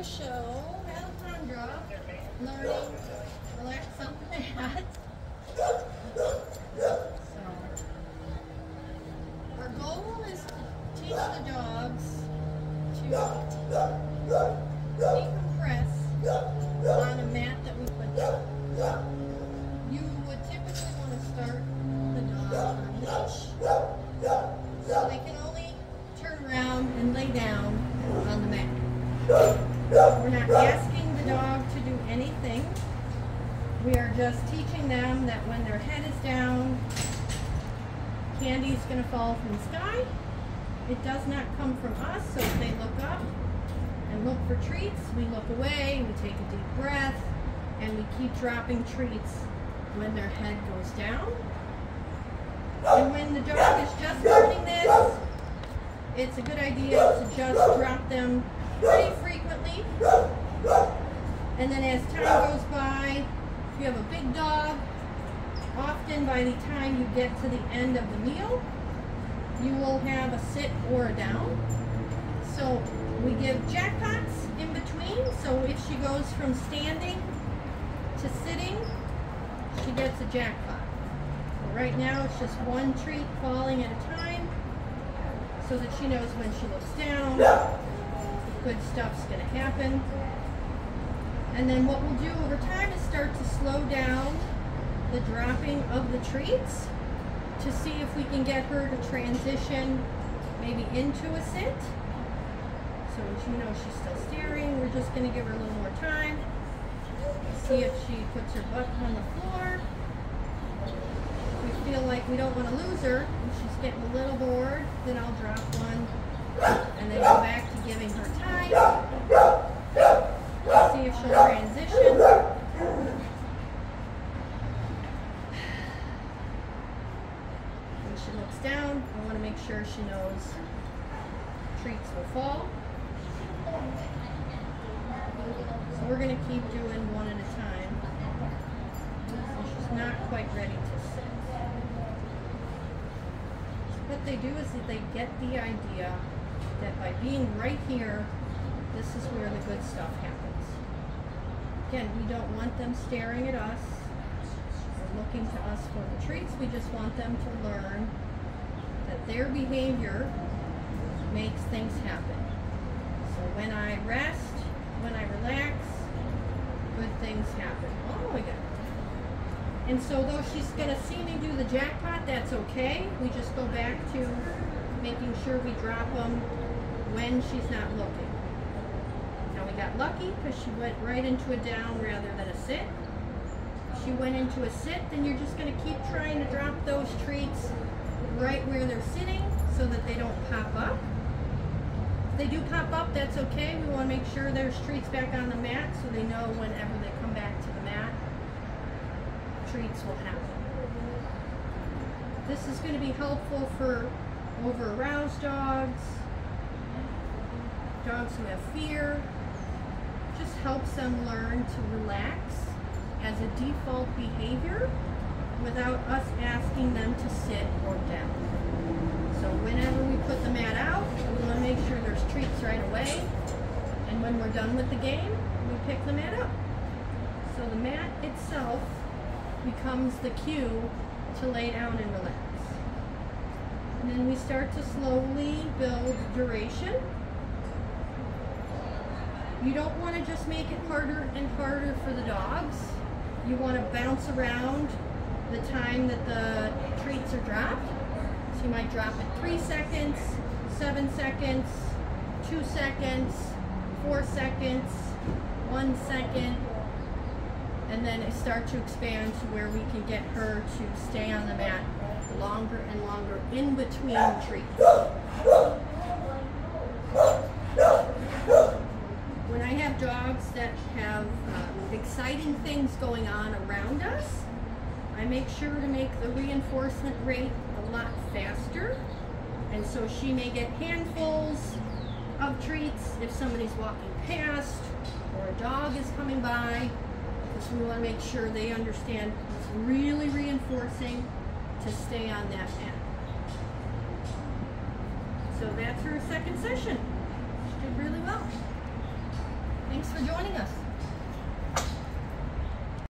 show Malachondra learning to relax on the mat. So, our goal is to teach the dogs to decompress on a mat that we put down. You would typically want to start the dog on leash, so they can only turn around and lay down on the mat. We're not asking the dog to do anything. We are just teaching them that when their head is down, candy is going to fall from the sky. It does not come from us, so if they look up and look for treats, we look away, we take a deep breath, and we keep dropping treats when their head goes down. And when the dog is just learning this, it's a good idea to just drop them pretty frequently. And then as time goes by, if you have a big dog, often by the time you get to the end of the meal, you will have a sit or a down. So we give jackpots in between. So if she goes from standing to sitting, she gets a jackpot. So right now it's just one treat falling at a time, so that she knows when she looks down, good stuff's going to happen. And then what we'll do over time is start to slow down the dropping of the treats to see if we can get her to transition maybe into a sit. So as you know, she's still staring. We're just going to give her a little more time. See if she puts her butt on the floor. If we feel like we don't want to lose her and she's getting a little bored, then I'll drop one and then go back to giving her time. See if she'll transition. When she looks down, I want to make sure she knows treats will fall. So we're going to keep doing one at a time. So she's not quite ready to sit. What they do is that they get the idea that by being right here, this is where the good stuff happens. Again, we don't want them staring at us or looking to us for the treats. We just want them to learn that their behavior makes things happen. So when I rest, when I relax, good things happen. Oh my God. And so though she's going to see me do the jackpot, that's okay. We just go back to making sure we drop them when she's not looking. Now we got lucky because she went right into a down rather than a sit. If she went into a sit, then you're just going to keep trying to drop those treats right where they're sitting so that they don't pop up. If they do pop up, that's okay. We want to make sure there's treats back on the mat so they know whenever they come back to the mat, treats will happen. This is going to be helpful for over-aroused dogs, dogs who have fear. Just helps them learn to relax as a default behavior without us asking them to sit or down. So whenever we put the mat out, we want to make sure there's treats right away. And when we're done with the game, we pick the mat up. So the mat itself becomes the cue to lay down and relax. And then we start to slowly build duration. You don't want to just make it harder and harder for the dogs. You want to bounce around the time that the treats are dropped. So you might drop it 3 seconds, 7 seconds, 2 seconds, 4 seconds, 1 second, and then start to expand to where we can get her to stay on the mat longer and longer in between treats. When I have dogs that have exciting things going on around us, I make sure to make the reinforcement rate a lot faster. And so she may get handfuls of treats if somebody's walking past or a dog is coming by. So we want to make sure they understand it's really reinforcing to stay on that mat. So that's her second session. She did really well. Thanks for joining us.